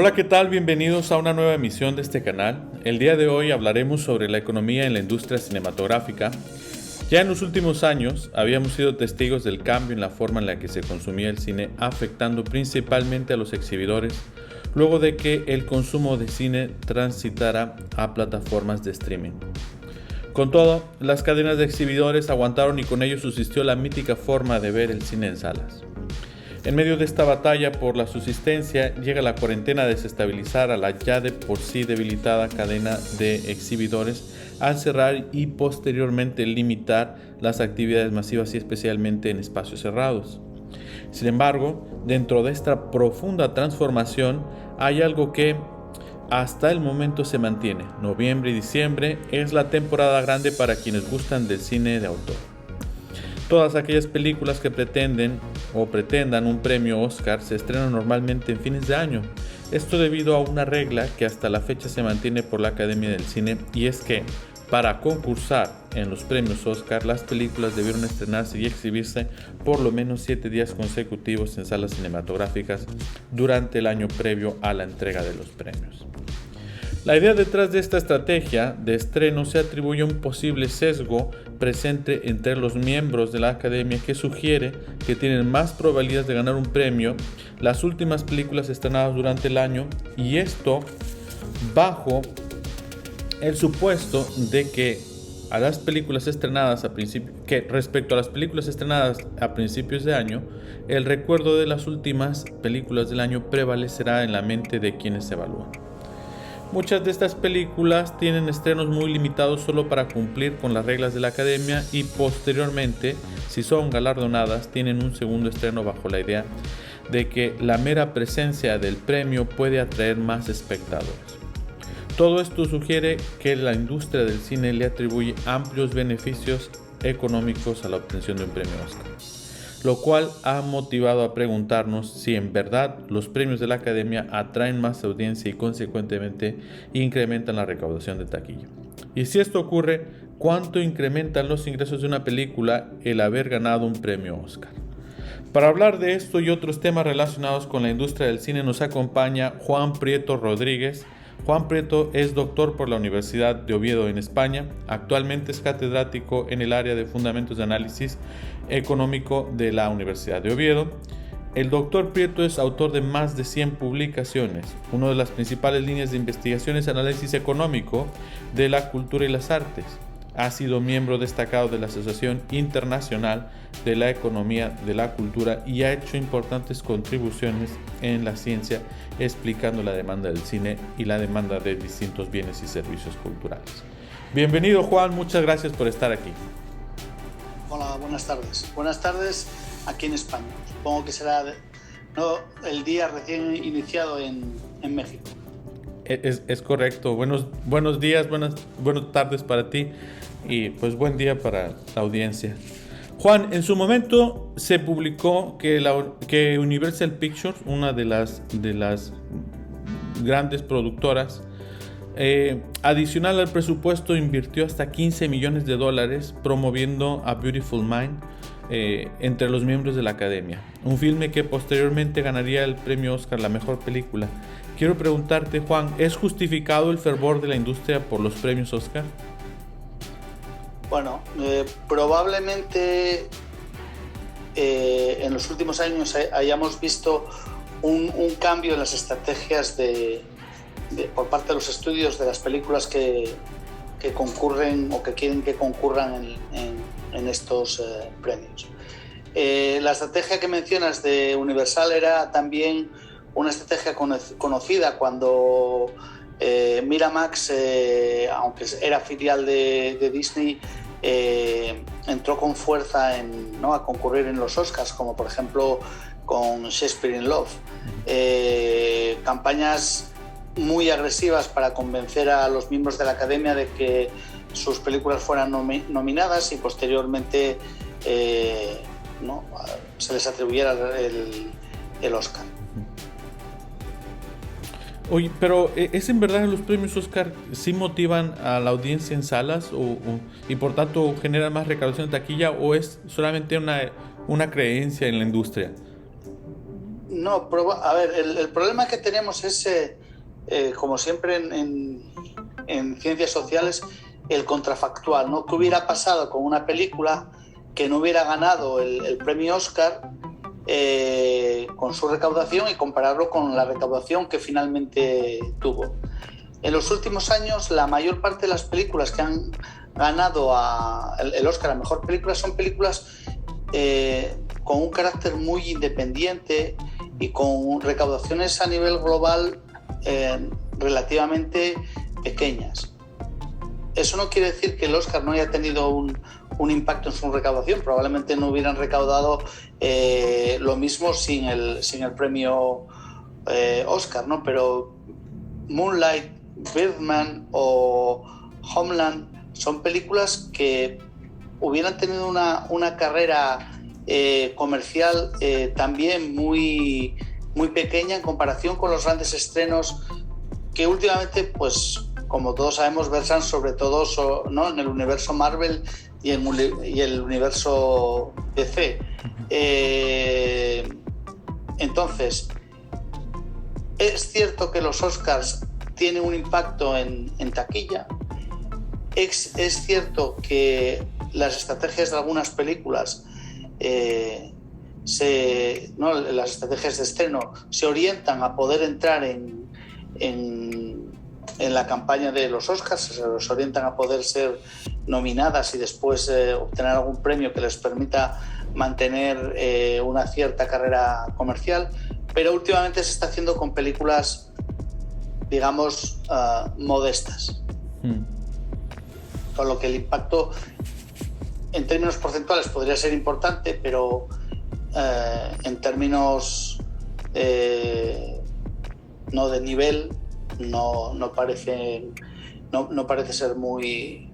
Hola, ¿qué tal? Bienvenidos a una nueva emisión de este canal. El día de hoy hablaremos sobre la economía en la industria cinematográfica. Ya en los últimos años habíamos sido testigos del cambio en la forma en la que se consumía el cine, afectando principalmente a los exhibidores, luego de que el consumo de cine transitara a plataformas de streaming. Con todo, las cadenas de exhibidores aguantaron y con ello subsistió la mítica forma de ver el cine en salas. En medio de esta batalla por la subsistencia, llega la cuarentena a desestabilizar a la ya de por sí debilitada cadena de exhibidores al cerrar y posteriormente limitar las actividades masivas y especialmente en espacios cerrados. Sin embargo, dentro de esta profunda transformación hay algo que hasta el momento se mantiene. Noviembre y diciembre es la temporada grande para quienes gustan del cine de autor. Todas aquellas películas que pretendan un premio Oscar se estrenan normalmente en fines de año. Esto debido a una regla que hasta la fecha se mantiene por la Academia del Cine, y es que para concursar en los premios Oscar, las películas debieron estrenarse y exhibirse por lo menos 7 días consecutivos en salas cinematográficas durante el año previo a la entrega de los premios. La idea detrás de esta estrategia de estreno se atribuye a un posible sesgo presente entre los miembros de la academia que sugiere que tienen más probabilidades de ganar un premio las últimas películas estrenadas durante el año, y esto bajo el supuesto de que respecto a las películas estrenadas a principios de año, el recuerdo de las últimas películas del año prevalecerá en la mente de quienes se evalúan. Muchas de estas películas tienen estrenos muy limitados solo para cumplir con las reglas de la academia, y posteriormente, si son galardonadas, tienen un segundo estreno bajo la idea de que la mera presencia del premio puede atraer más espectadores. Todo esto sugiere que la industria del cine le atribuye amplios beneficios económicos a la obtención de un premio Oscar, lo cual ha motivado a preguntarnos si en verdad los premios de la academia atraen más audiencia y consecuentemente incrementan la recaudación de taquilla. Y si esto ocurre, ¿cuánto incrementan los ingresos de una película el haber ganado un premio Oscar? Para hablar de esto y otros temas relacionados con la industria del cine nos acompaña Juan Prieto Rodríguez. Juan Prieto es doctor por la Universidad de Oviedo en España. Actualmente es catedrático en el área de Fundamentos de Análisis Económico de la Universidad de Oviedo. El doctor Prieto es autor de más de 100 publicaciones. Una de las principales líneas de investigación es análisis económico de la cultura y las artes. Ha sido miembro destacado de la Asociación Internacional de la Economía de la Cultura y ha hecho importantes contribuciones en la ciencia explicando la demanda del cine y la demanda de distintos bienes y servicios culturales. Bienvenido, Juan, muchas gracias por estar aquí. Hola, buenas tardes. Buenas tardes aquí en España. Supongo que será el día recién iniciado en México. Es correcto. Buenos días, buenas tardes para ti y pues buen día para la audiencia. Juan, en su momento se publicó que Universal Pictures, una de las grandes productoras, adicional al presupuesto, invirtió hasta $15 millones promoviendo A Beautiful Mind entre los miembros de la academia, un filme que posteriormente ganaría el premio Oscar la mejor película. Quiero preguntarte, Juan, ¿es justificado el fervor de la industria por los premios Oscar? Bueno, probablemente en los últimos años hayamos visto un cambio en las estrategias por parte de los estudios de las películas que concurren o que quieren que concurran en estos premios. La estrategia que mencionas de Universal era también una estrategia conocida cuando Miramax, aunque era filial de Disney, entró con fuerza a concurrir en los Oscars, como por ejemplo con Shakespeare in Love. Campañas muy agresivas para convencer a los miembros de la academia de que sus películas fueran nominadas y posteriormente se les atribuyera el Oscar. Oye, pero ¿es en verdad que los premios Oscar sí motivan a la audiencia en salas y por tanto generan más recaudación de taquilla, o es solamente una creencia en la industria? No, a ver, el problema que tenemos es como siempre en ciencias sociales, el contrafactual, ¿no? ¿Qué hubiera pasado con una película que no hubiera ganado el premio Oscar con su recaudación y compararlo con la recaudación que finalmente tuvo? En los últimos años, la mayor parte de las películas que han ganado el Oscar a Mejor Película son películas con un carácter muy independiente y con recaudaciones a nivel global relativamente pequeñas. Eso no quiere decir que el Oscar no haya tenido un impacto en su recaudación. Probablemente no hubieran recaudado lo mismo sin el premio Oscar, ¿no? Pero Moonlight, Birdman o Homeland son películas que hubieran tenido una carrera comercial también muy, muy pequeña en comparación con los grandes estrenos que últimamente, pues como todos sabemos, versan sobre todo, ¿no?, en el universo Marvel y el universo DC. Entonces, es cierto que los Oscars tienen un impacto en taquilla. Es cierto que las estrategias de algunas películas, las estrategias de estreno, se orientan a poder entrar en la campaña de los Oscars, se les orientan a poder ser nominadas y después obtener algún premio que les permita mantener una cierta carrera comercial, pero últimamente se está haciendo con películas, digamos, modestas. Con lo que el impacto en términos porcentuales podría ser importante, pero en términos no de nivel no parece ser muy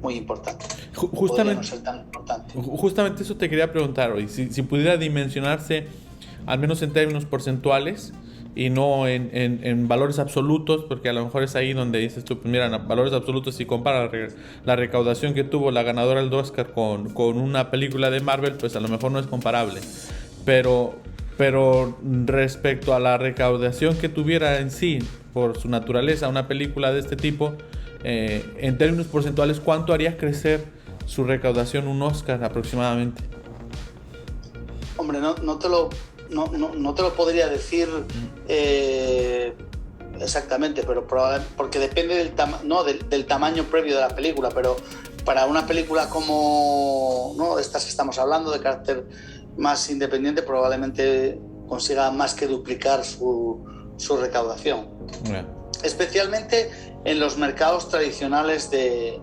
importante. Justamente, no ser tan importante. Justamente eso te quería preguntar hoy, si pudiera dimensionarse al menos en términos porcentuales y no en valores absolutos, porque a lo mejor es ahí donde dices tú, pues mira, en valores absolutos, si compara la recaudación que tuvo la ganadora del Oscar con una película de Marvel, pues a lo mejor no es comparable, pero respecto a la recaudación que tuviera en sí, por su naturaleza, una película de este tipo, en términos porcentuales, ¿cuánto haría crecer su recaudación un Oscar aproximadamente? Hombre, no te lo podría decir exactamente, pero porque depende del tamaño previo de la película, pero para una película como, ¿no?, de estas que estamos hablando, de carácter más independiente, probablemente consiga más que duplicar su recaudación. Yeah. Especialmente en los mercados tradicionales de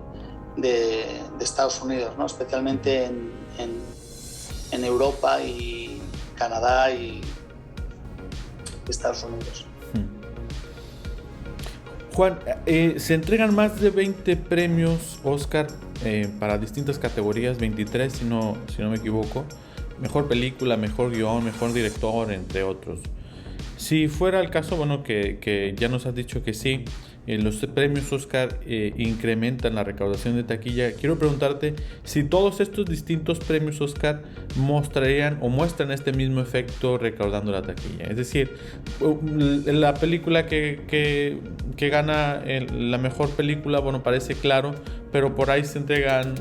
Estados Unidos, ¿no?, especialmente en Europa y Canadá y Estados Unidos. Juan, se entregan más de 20 premios Oscar para distintas categorías, 23 si no me equivoco. Mejor película, mejor guión, mejor director, entre otros. Si fuera el caso, bueno, que ya nos has dicho que sí, los premios Oscar incrementan la recaudación de taquilla, quiero preguntarte si todos estos distintos premios Oscar mostrarían o muestran este mismo efecto recaudando la taquilla. Es decir, la película que gana la mejor película, bueno, parece claro, pero por ahí se entregan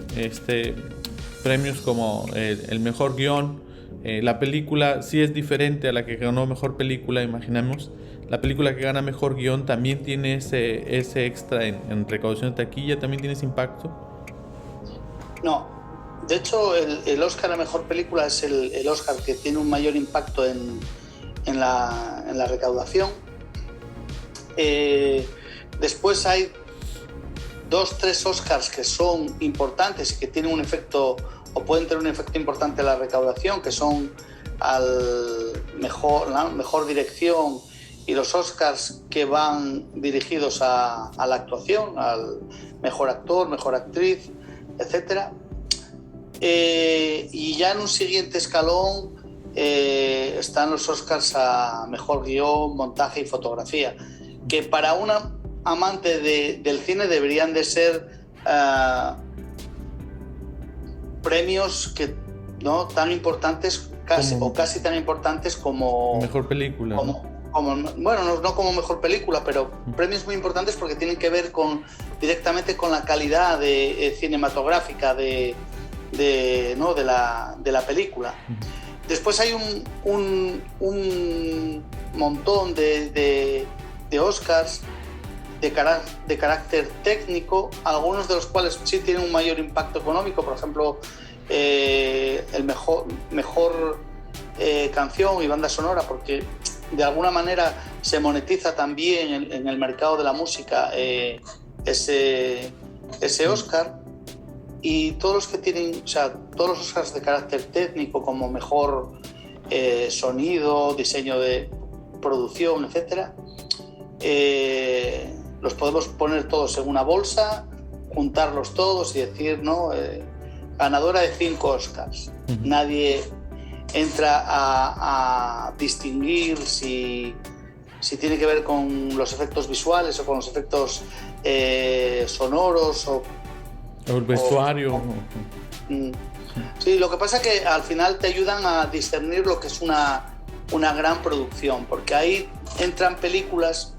premios como el mejor guión. La película sí es diferente a la que ganó mejor película, imaginemos. La película que gana mejor guión también tiene ese extra en recaudación de taquilla, también tiene ese impacto. No, de hecho el Oscar a mejor película es el Oscar que tiene un mayor impacto en la recaudación. Después hay 2-3 Oscars que son importantes y que tienen un efecto o pueden tener un efecto importante en la recaudación, que son la mejor dirección y los Oscars que van dirigidos a la actuación, al mejor actor, mejor actriz, etc. Y ya en un siguiente escalón están los Oscars a mejor guión, montaje y fotografía, que para una amante del cine deberían de ser premios que no tan importantes, casi tan importantes como mejor película, Bueno, no como mejor película, pero premios muy importantes porque tienen que ver directamente con la calidad cinematográfica de la película. Después hay un montón de Oscars de carácter técnico, algunos de los cuales sí tienen un mayor impacto económico. Por ejemplo, el mejor canción y banda sonora, porque de alguna manera se monetiza también en el mercado de la música ese Oscar. Y todos los que tienen, o sea, todos los Oscars de carácter técnico, como mejor sonido, diseño de producción, etcétera, los podemos poner todos en una bolsa, juntarlos todos y decir, ¿no? Ganadora de 5 Oscars. Nadie entra a distinguir si tiene que ver con los efectos visuales o con los efectos sonoros o el vestuario. Sí, lo que pasa es que al final te ayudan a discernir lo que es una gran producción, porque ahí entran películas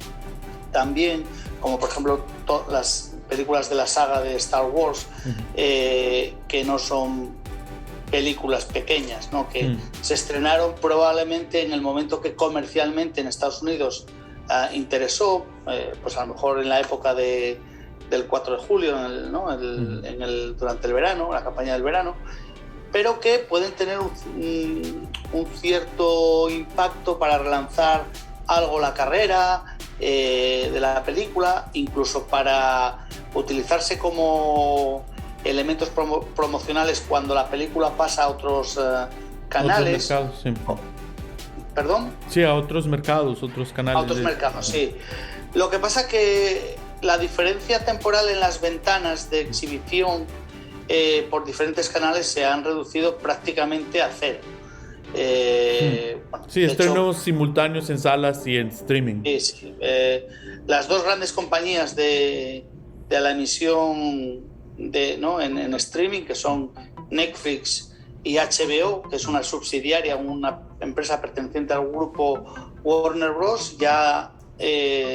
también, como por ejemplo las películas de la saga de Star Wars, que no son películas pequeñas, ¿no? Que se estrenaron probablemente en el momento que comercialmente en Estados Unidos interesó, pues a lo mejor en la época del 4 de julio, durante el verano, la campaña del verano, pero que pueden tener un cierto impacto para relanzar algo la carrera de la película, incluso para utilizarse como elementos promocionales cuando la película pasa a otros canales. Otros mercados, sí. ¿Perdón? Sí, a otros mercados, otros canales. A otros mercados, sí. Lo que pasa que la diferencia temporal en las ventanas de exhibición por diferentes canales se han reducido prácticamente a cero. Sí, estrenos simultáneos en salas y en streaming. Sí. Las dos grandes compañías de la emisión en streaming, que son Netflix y HBO, que es una subsidiaria, una empresa perteneciente al grupo Warner Bros., ya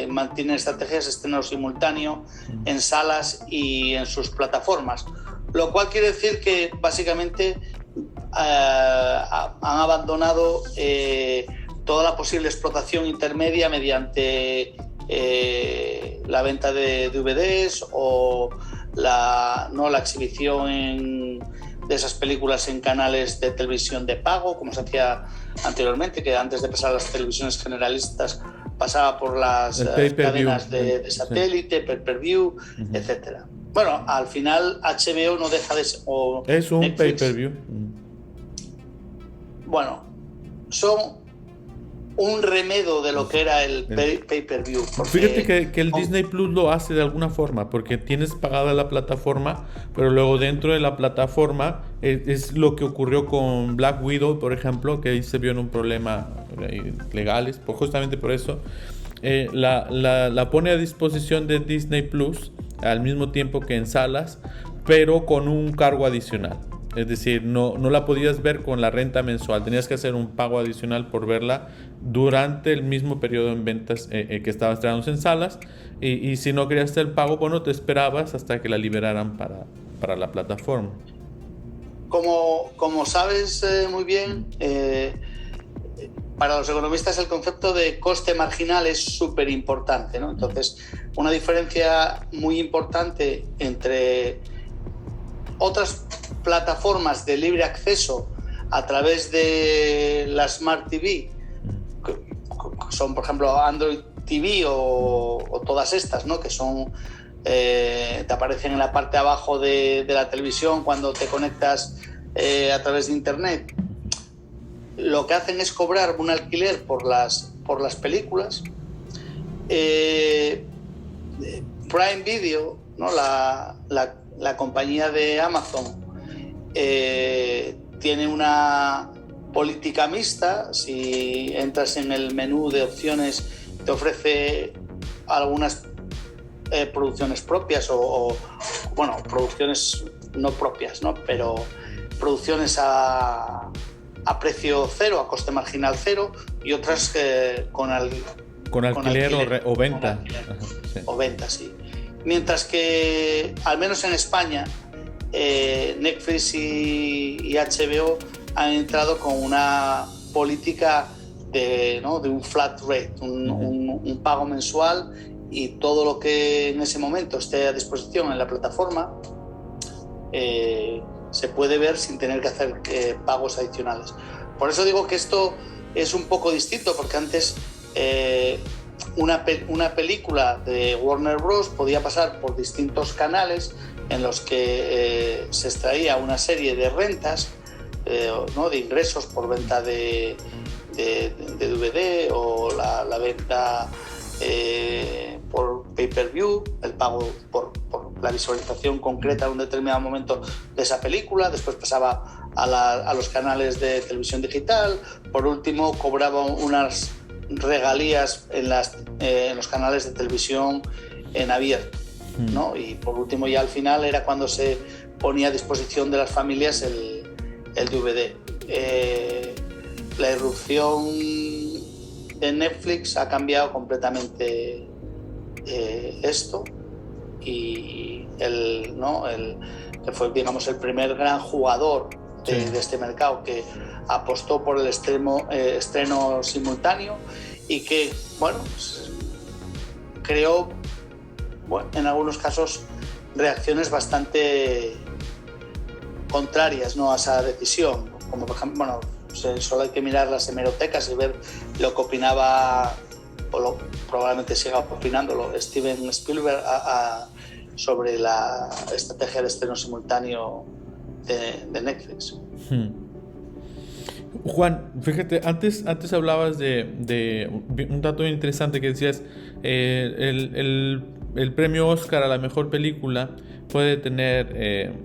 mantienen estrategias de estreno simultáneo en salas y en sus plataformas, lo cual quiere decir que básicamente han abandonado toda la posible explotación intermedia mediante la venta de DVDs o la exhibición de esas películas en canales de televisión de pago, como se hacía anteriormente, que antes de pasar a las televisiones generalistas pasaba por las cadenas de satélite, pay-per-view, etcétera. Bueno, al final HBO no deja de ser... Es un pay-per-view. Bueno, son un remedio de lo que era el pay-per-view. Fíjate que el Disney Plus lo hace de alguna forma, porque tienes pagada la plataforma, pero luego dentro de la plataforma es lo que ocurrió con Black Widow, por ejemplo, que ahí se vio en un problema legales, justamente por eso. La pone a disposición de Disney Plus al mismo tiempo que en salas, pero con un cargo adicional. Es decir, no la podías ver con la renta mensual, tenías que hacer un pago adicional por verla durante el mismo periodo en ventas que estaba estrenándose en salas, y si no querías hacer el pago, bueno, te esperabas hasta que la liberaran para la plataforma. Como sabes muy bien, para los economistas el concepto de coste marginal es súper importante, ¿no? Entonces, una diferencia muy importante entre otras plataformas de libre acceso a través de la Smart TV, que son por ejemplo Android TV o todas estas, ¿no? Que son te aparecen en la parte de abajo de la televisión cuando te conectas a través de internet. Lo que hacen es cobrar un alquiler por las películas. Prime Video, ¿no? La compañía de Amazon tiene una política mixta. Si entras en el menú de opciones, te ofrece algunas producciones propias o producciones no propias, ¿no? Pero producciones a a precio cero, a coste marginal cero, y otras con alquiler o venta. Ajá, sí. O venta, sí. Mientras que, al menos en España, Netflix y HBO han entrado con una política de un flat rate, un pago mensual, y todo lo que en ese momento esté a disposición en la plataforma se puede ver sin tener que hacer pagos adicionales. Por eso digo que esto es un poco distinto, porque antes una película de Warner Bros. Podía pasar por distintos canales en los que se extraía una serie de rentas, de ingresos por venta de DVD, o la venta por pay-per-view, el pago por la visualización concreta en un determinado momento de esa película. Después pasaba a los canales de televisión digital. Por último, cobraba unas regalías en los canales de televisión en abierto, ¿no? Y por último, ya al final, era cuando se ponía a disposición de las familias el DVD. La irrupción de Netflix ha cambiado completamente esto, y que fue, digamos, el primer gran jugador de este mercado, que apostó por el estreno simultáneo, y que, bueno, creó, en algunos casos, reacciones bastante contrarias, ¿no?, a esa decisión. Como por ejemplo, solo hay que mirar las hemerotecas y ver lo que opinaba, probablemente siga opinándolo, Steven Spielberg sobre la estrategia de estreno simultáneo de Netflix. Juan, fíjate, antes hablabas de un dato interesante que decías, el premio Oscar a la mejor película puede tener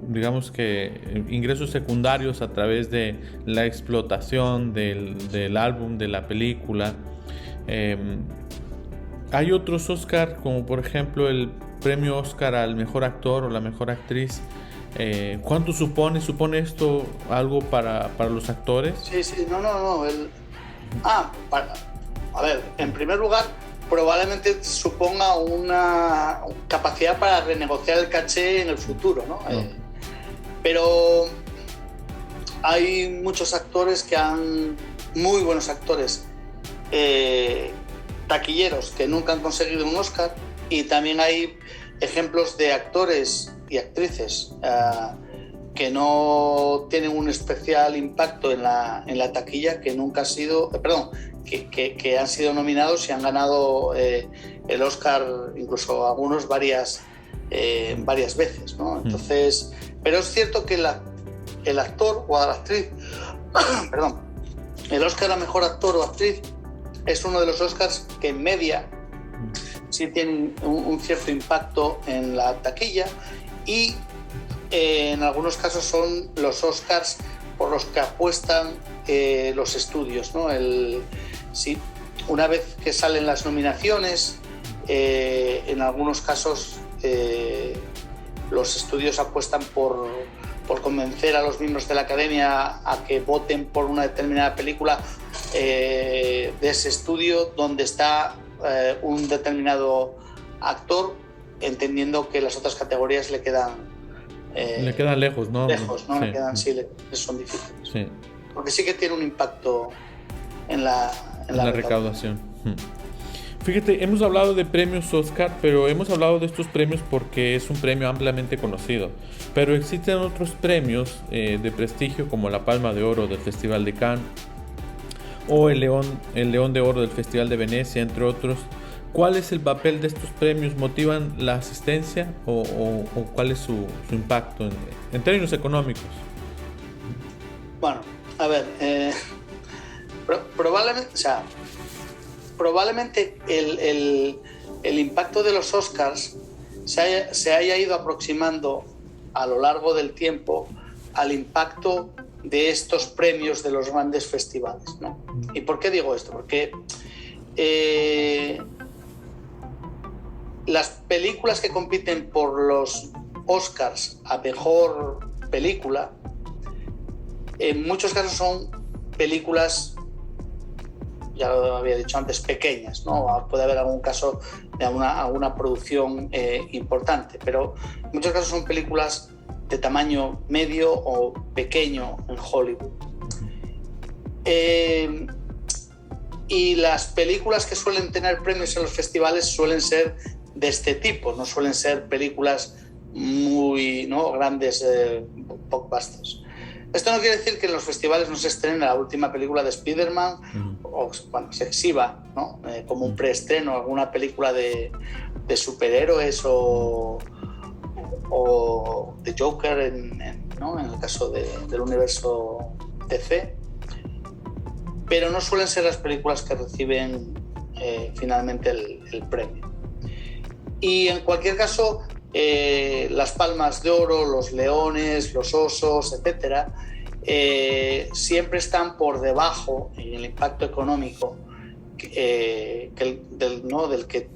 digamos que ingresos secundarios a través de la explotación del álbum, de la película. Hay otros Oscar, como por ejemplo el premio Oscar al mejor actor o la mejor actriz. ¿Cuánto supone esto algo para los actores? Sí, no. A ver, en primer lugar, probablemente suponga una capacidad para renegociar el caché en el futuro, ¿no? Pero hay muchos actores muy buenos actores, taquilleros, que nunca han conseguido un Oscar, y también hay ejemplos de actores y actrices que no tienen un especial impacto en la taquilla, que nunca han sido, que han sido nominados y han ganado el Oscar, incluso algunos varias veces, ¿no? Entonces, pero es cierto que el actor o la actriz, el Oscar a mejor actor o actriz es uno de los Oscars que en media sí tienen un cierto impacto en la taquilla, y en algunos casos son los Oscars por los que apuestan los estudios, ¿no? Una vez que salen las nominaciones, en algunos casos los estudios apuestan por convencer a los miembros de la academia a que voten por una determinada película de ese estudio donde está un determinado actor, entendiendo que las otras categorías le quedan lejos, ¿no? Sí. Son difíciles. Sí. Porque sí que tiene un impacto en la recaudación. Fíjate, hemos hablado de premios Oscar, pero hemos hablado de estos premios porque es un premio ampliamente conocido. Pero existen otros premios de prestigio, como la Palma de Oro del Festival de Cannes o el León de Oro del Festival de Venecia, entre otros. ¿Cuál es el papel de estos premios? ¿Motivan la asistencia o cuál es su impacto en términos económicos? Bueno, a ver, probablemente el impacto de los Oscars se haya ido aproximando a lo largo del tiempo al impacto de estos premios de los grandes festivales, ¿no? ¿Y por qué digo esto? Porque las películas que compiten por los Oscars a mejor película en muchos casos son películas, ya lo había dicho antes, pequeñas, ¿no? Puede haber algún caso de alguna producción importante, pero en muchos casos son películas de tamaño medio o pequeño en Hollywood. Y las películas que suelen tener premios en los festivales suelen ser de este tipo, no suelen ser películas muy, ¿no?, grandes, blockbusters. Esto no quiere decir que en los festivales no se estrene la última película de Spider-Man o cuando se exhiba, ¿no?, como un preestreno alguna película de superhéroes o de Joker ¿no?, en el caso del universo DC, pero no suelen ser las películas que reciben finalmente el premio. Y en cualquier caso, las Palmas de Oro, los Leones, los Osos, etcétera, siempre están por debajo en el impacto económico del que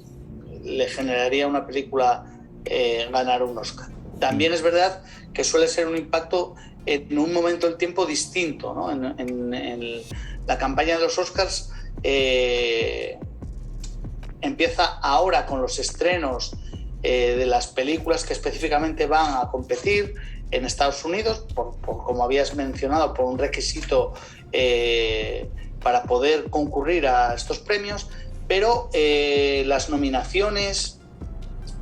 le generaría una película ganar un Oscar. También es verdad que suele ser un impacto en un momento del tiempo distinto, ¿no? En la campaña de los Oscars empieza ahora con los estrenos de las películas que específicamente van a competir en Estados Unidos, por como habías mencionado, por un requisito para poder concurrir a estos premios, pero las nominaciones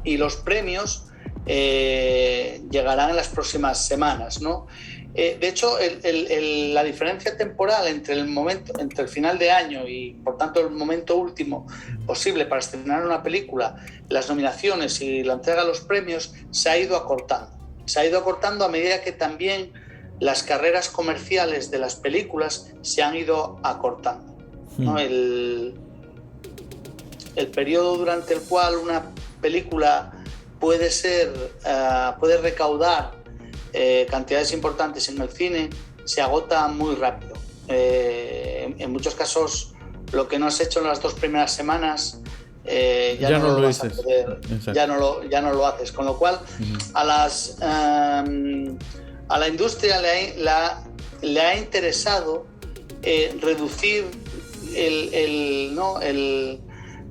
y los premios llegarán en las próximas semanas, ¿no? De hecho, la diferencia temporal entre el final de año y, por tanto, el momento último posible para estrenar una película, las nominaciones y la entrega de los premios, se ha ido acortando. Se ha ido acortando a medida que también las carreras comerciales de las películas se han ido acortando, ¿no? El periodo durante el cual una película puede recaudar cantidades importantes en el cine se agota muy rápido. En muchos casos, lo que no has hecho en las 2 primeras semanas ya no lo vas a poder, ya no lo haces, con lo cual a la industria le ha interesado reducir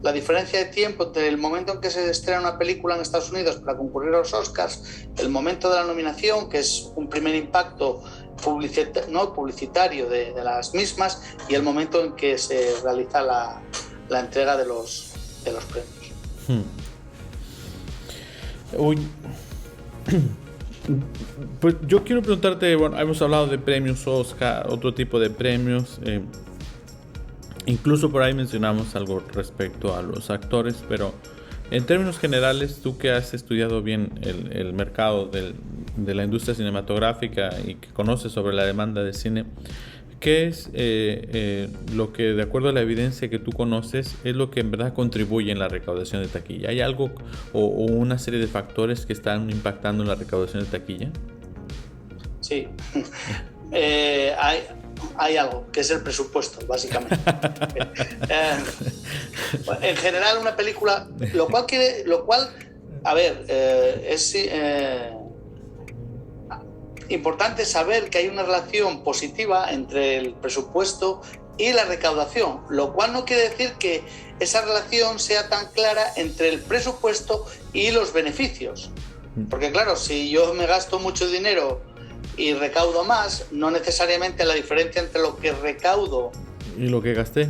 la diferencia de tiempo entre el momento en que se estrena una película en Estados Unidos para concurrir a los Oscars, el momento de la nominación, que es un primer impacto publicitario de las mismas, y el momento en que se realiza la entrega de los premios. Pues yo quiero preguntarte, bueno, hemos hablado de premios Oscar, otro tipo de premios, incluso por ahí mencionamos algo respecto a los actores, pero en términos generales, tú que has estudiado bien el mercado de la industria cinematográfica y que conoces sobre la demanda de cine, ¿qué es lo que, de acuerdo a la evidencia que tú conoces, es lo que en verdad contribuye en la recaudación de taquilla? ¿Hay algo o una serie de factores que están impactando en la recaudación de taquilla? Sí, hay algo, que es el presupuesto, básicamente. En general, una película, lo cual a ver, es importante saber que hay una relación positiva entre el presupuesto y la recaudación, lo cual no quiere decir que esa relación sea tan clara entre el presupuesto y los beneficios. Porque claro, si yo me gasto mucho dinero y recaudo más, no necesariamente la diferencia entre lo que recaudo y lo que gasté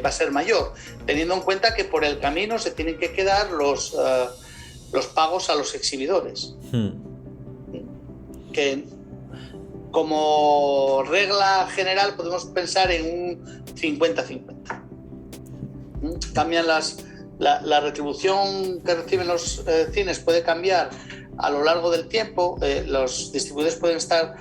va a ser mayor, teniendo en cuenta que por el camino se tienen que quedar los pagos a los exhibidores. Que como regla general podemos pensar en un 50-50. Cambian la retribución que reciben los cines puede cambiar a lo largo del tiempo. Los distribuidores pueden estar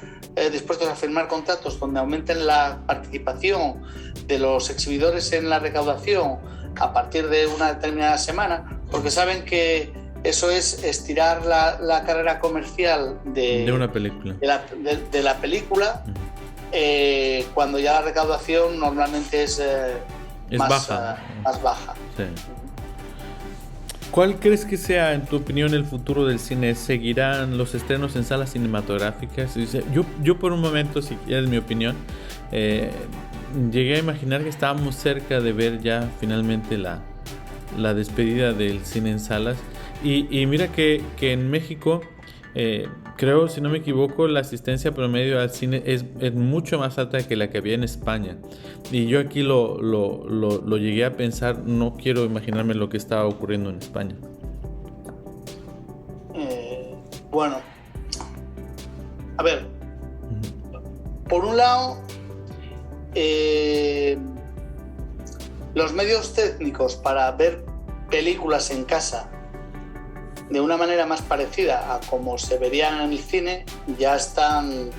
dispuestos a firmar contratos donde aumenten la participación de los exhibidores en la recaudación a partir de una determinada semana, porque saben que eso es estirar la carrera comercial de una película, de la película, cuando ya la recaudación normalmente es más baja. Sí. ¿Cuál crees que sea, en tu opinión, el futuro del cine? ¿Seguirán los estrenos en salas cinematográficas? Yo por un momento, si quieres mi opinión, llegué a imaginar que estábamos cerca de ver ya finalmente la despedida del cine en salas. Y mira que en México, creo, si no me equivoco, la asistencia promedio al cine es mucho más alta que la que había en España. Y yo aquí lo llegué a pensar, no quiero imaginarme lo que estaba ocurriendo en España. Bueno, a ver, por un lado, los medios técnicos para ver películas en casa de una manera más parecida a como se verían en el cine ya están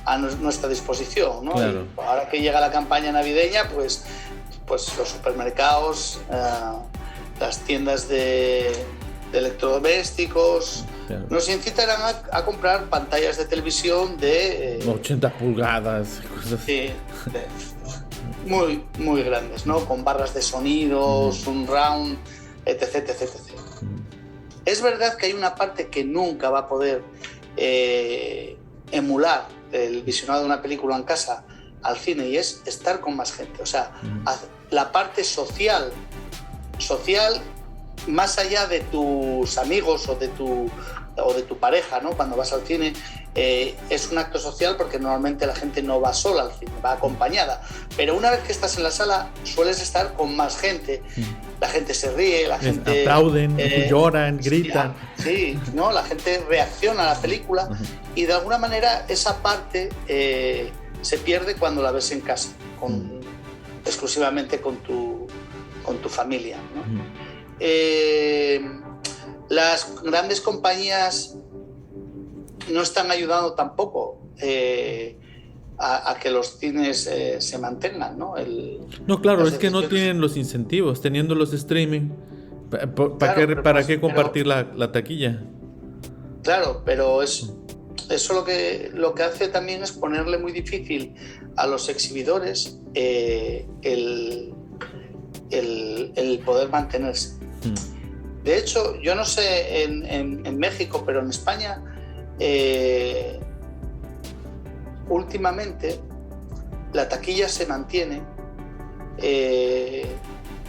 a nuestra disposición, ¿no? Claro. Y ahora que llega la campaña navideña, pues los supermercados, las tiendas de electrodomésticos, claro, nos incitarán a comprar pantallas de televisión de 80 pulgadas, cosas así. Muy, muy grandes, ¿no? Con barras de sonido, surround, etc, etc, etc. Es verdad que hay una parte que nunca va a poder emular el visionado de una película en casa al cine, y es estar con más gente. O sea, la parte social, más allá de tus amigos o de tu pareja, ¿no? Cuando vas al cine, es un acto social porque normalmente la gente no va sola al cine, va acompañada. Pero una vez que estás en la sala, sueles estar con más gente. La gente se ríe, la gente aplauden, lloran, gritan. Sí, ¿no? La gente reacciona a la película y de alguna manera esa parte se pierde cuando la ves en casa, exclusivamente con tu familia, ¿no? Las grandes compañías no están ayudando tampoco a que los cines se mantengan, ¿no? No, claro, es que no tienen los incentivos, teniendo los streaming. ¿Para qué compartir la taquilla? Claro, pero eso lo que hace también es ponerle muy difícil a los exhibidores el poder mantenerse. De hecho, yo no sé en México, pero en España últimamente la taquilla se mantiene,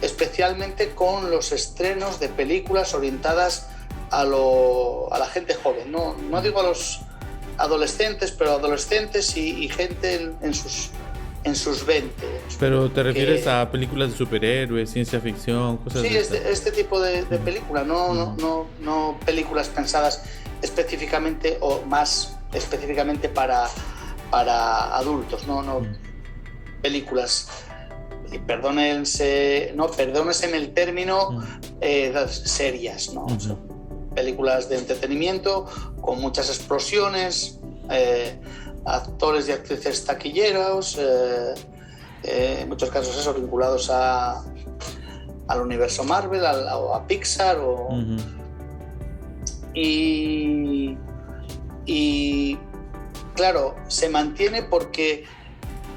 especialmente con los estrenos de películas orientadas a la gente joven. No digo a los adolescentes, pero adolescentes y gente en sus 20. Pero te refieres a películas de superhéroes, ciencia ficción, cosas sí, este tipo de películas, no películas pensadas específicamente o más específicamente para adultos, no películas, y perdónenseme el término, serias, ¿no? Son películas de entretenimiento con muchas explosiones, actores y actrices taquilleros, en muchos casos eso, vinculados al universo Marvel o a Pixar y claro, se mantiene porque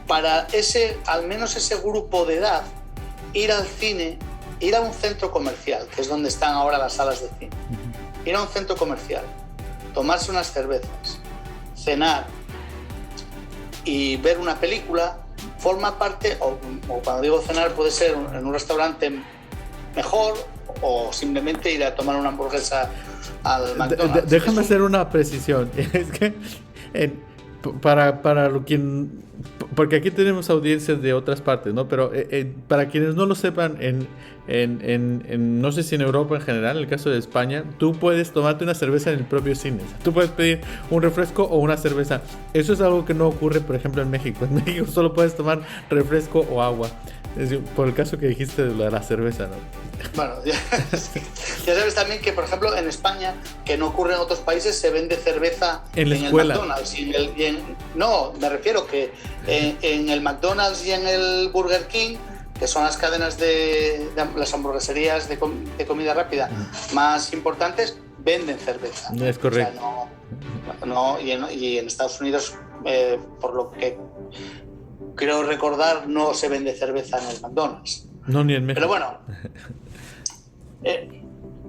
para al menos ese grupo de edad, ir al cine, ir a un centro comercial, que es donde están ahora las salas de cine, ir a un centro comercial, tomarse unas cervezas, cenar y ver una película, forma parte, o cuando digo cenar puede ser en un restaurante mejor o simplemente ir a tomar una hamburguesa al McDonald's. Déjame hacer una precisión. Es que para porque aquí tenemos audiencias de otras partes, ¿no? Pero para quienes no lo sepan, no sé si en Europa en general, en el caso de España, tú puedes tomarte una cerveza en el propio cine. O sea, tú puedes pedir un refresco o una cerveza. Eso es algo que no ocurre, por ejemplo, en México. En México solo puedes tomar refresco o agua. Es decir, por el caso que dijiste de la cerveza, ¿no? Bueno, ya sabes también que, por ejemplo, en España, que no ocurre en otros países, se vende cerveza en la escuela. El McDonald's. No, me refiero que en el McDonald's y en el Burger King, que son las cadenas de las hamburgueserías de comida rápida más importantes, venden cerveza. Es correcto. O sea, y en Estados Unidos, por lo que creo recordar, no se vende cerveza en el McDonald's. No, ni en México. Pero bueno,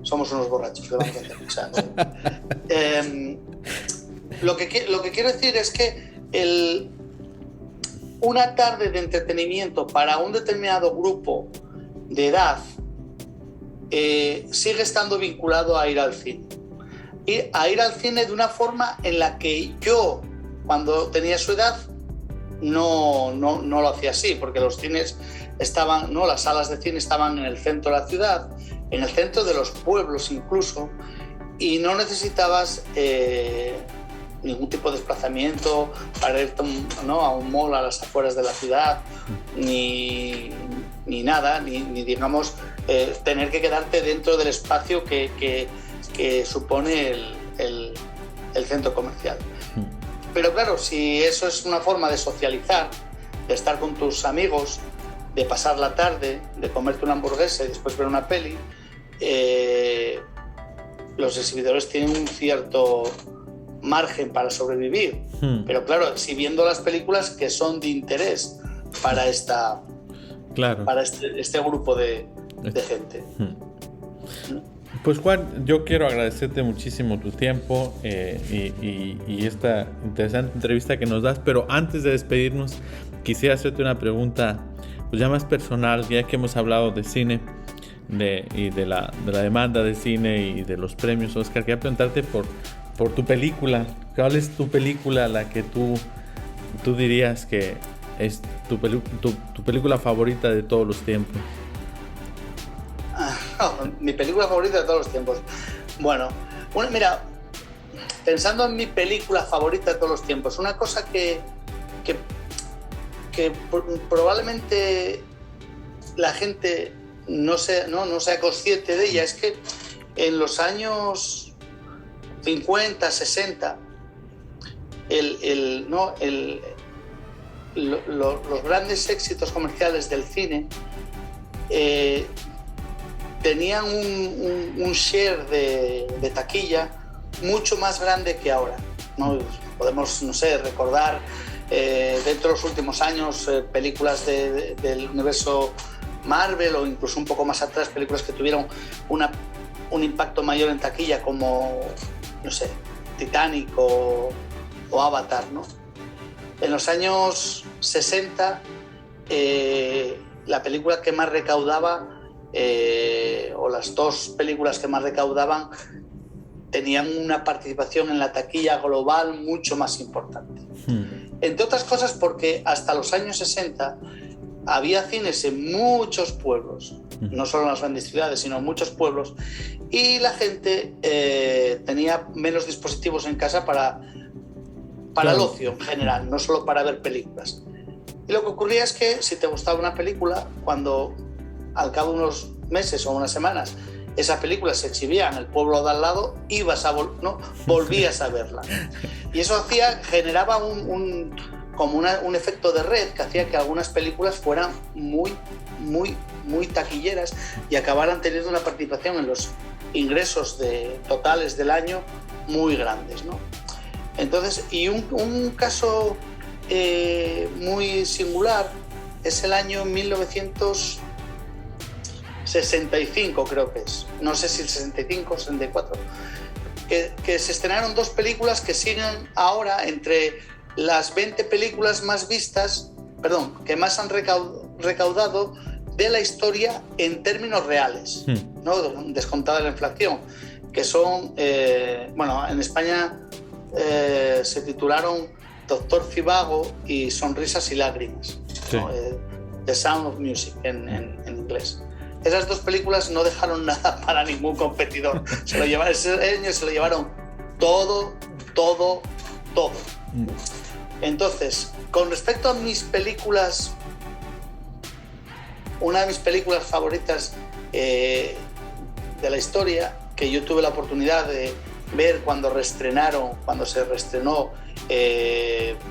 somos unos borrachos, ¿qué vamos a hacer? O sea, lo que quiero decir es que una tarde de entretenimiento para un determinado grupo de edad sigue estando vinculado a ir al cine. Y a ir al cine de una forma en la que yo, cuando tenía su edad, no lo hacía así, porque los cines estaban, ¿no? Las salas de cine estaban en el centro de la ciudad, en el centro de los pueblos incluso, y no necesitabas ningún tipo de desplazamiento para ir, ¿no?, a un mall a las afueras de la ciudad, ni nada, ni digamos tener que quedarte dentro del espacio que supone el centro comercial. Pero claro, si eso es una forma de socializar, de estar con tus amigos, de pasar la tarde, de comerte una hamburguesa y después ver una peli, los exhibidores tienen un cierto margen para sobrevivir. Pero claro, si viendo las películas que son de interés para para este grupo de gente. Pues Juan, yo quiero agradecerte muchísimo tu tiempo y esta interesante entrevista que nos das, pero antes de despedirnos quisiera hacerte una pregunta pues ya más personal, ya que hemos hablado de cine y de la demanda de cine y de los premios Oscar. Quería preguntarte por tu película. ¿Cuál es tu película, la que tú dirías que es tu película favorita de todos los tiempos? Mi película favorita de todos los tiempos. Bueno, mira, pensando en mi película favorita de todos los tiempos, una cosa que probablemente la gente no sea consciente de ella es que en los años 50, 60, los grandes éxitos comerciales del cine tenían un share de taquilla mucho más grande que ahora, ¿no? Podemos, no sé, recordar dentro de los últimos años películas del universo Marvel, o incluso un poco más atrás películas que tuvieron un impacto mayor en taquilla, como, no sé, Titanic o Avatar, ¿no? En los años 60 la película que más recaudaba, o las dos películas que más recaudaban, tenían una participación en la taquilla global mucho más importante. Entre otras cosas porque hasta los años 60 había cines en muchos pueblos, no solo en las grandes ciudades, sino en muchos pueblos, y la gente tenía menos dispositivos en casa para el ocio en general, no solo para ver películas. Y lo que ocurría es que si te gustaba una película, cuando al cabo de unos meses o unas semanas esa película se exhibía en el pueblo de al lado, volvías a verla. Y eso generaba un efecto de red que hacía que algunas películas fueran muy, muy, muy taquilleras y acabaran teniendo una participación en los ingresos totales del año muy grandes, ¿no? Entonces, y un caso muy singular es el año 1965, creo que es. No sé si el 65 o 64. Que se estrenaron dos películas que siguen ahora entre las 20 películas más vistas, que más han recaudado de la historia en términos reales, ¿no? Descontada la inflación, que son, en España se titularon Doctor Zhivago y Sonrisas y Lágrimas, sí. ¿No? The Sound of Music en inglés. Esas dos películas no dejaron nada para ningún competidor. Ese año se lo llevaron todo. Entonces, con respecto a mis películas, una de mis películas favoritas de la historia, que yo tuve la oportunidad de ver cuando se reestrenó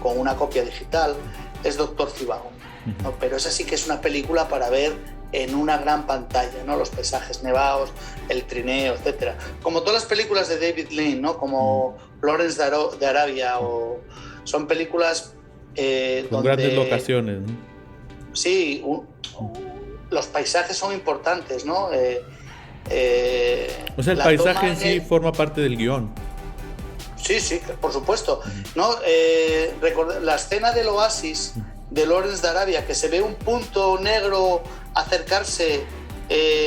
con una copia digital, es Doctor Zhivago, ¿no? Pero esa sí que es una película para ver en una gran pantalla, ¿no? Los paisajes nevados, el trineo, etcétera. Como todas las películas de David Lean, ¿no? Como Lawrence de Arabia, son películas con grandes locaciones, ¿no? Sí, los paisajes son importantes, ¿no? O sea, el paisaje en sí forma parte del guión. Sí, por supuesto. ¿No? La escena del oasis de Lawrence de Arabia, que se ve un punto negro acercarse,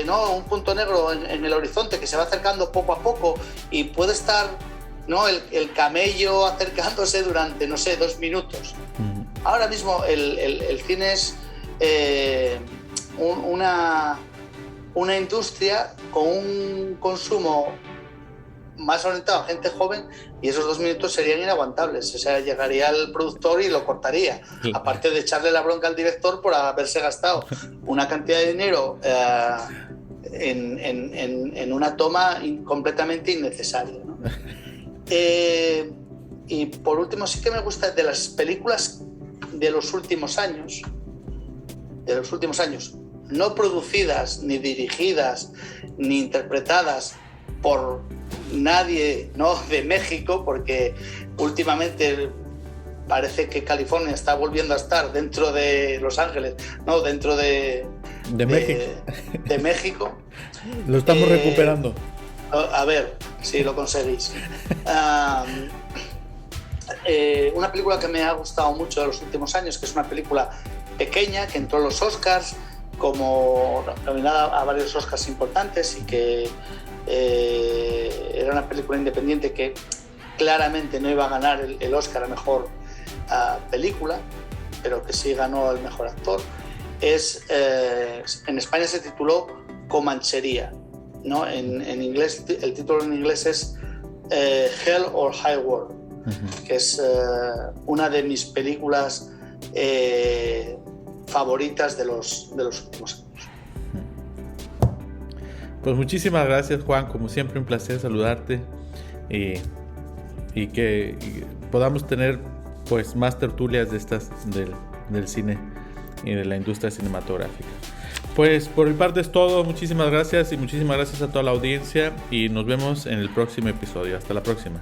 ¿no? Un punto negro en el horizonte que se va acercando poco a poco y puede estar, ¿no? el camello acercándose durante, no sé, 2 minutos. Ahora mismo el cine es una industria con un consumo más orientado a gente joven, y esos 2 minutos serían inaguantables. O sea, llegaría el productor y lo cortaría, aparte de echarle la bronca al director por haberse gastado una cantidad de dinero en una toma completamente innecesaria, ¿no? Y por último, sí que me gusta de las películas de los últimos años, no producidas, ni dirigidas, ni interpretadas por nadie, ¿no?, de México, porque últimamente parece que California está volviendo a estar dentro de Los Ángeles, no, dentro de México. Lo estamos recuperando. A ver si lo conseguís. Una película que me ha gustado mucho de los últimos años, que es una película pequeña, que entró en los Oscars como nominada a varios Oscars importantes, y que era una película independiente que claramente no iba a ganar el Oscar a mejor película, pero que sí ganó el mejor actor. En España se tituló Comanchería, ¿no? En inglés, el título en inglés es Hell or High Water, que es una de mis películas favoritas de los últimos años. Pues muchísimas gracias, Juan, como siempre un placer saludarte y que podamos tener pues más tertulias de estas del cine y de la industria cinematográfica. Pues por mi parte es todo, muchísimas gracias y muchísimas gracias a toda la audiencia, y nos vemos en el próximo episodio. Hasta la próxima.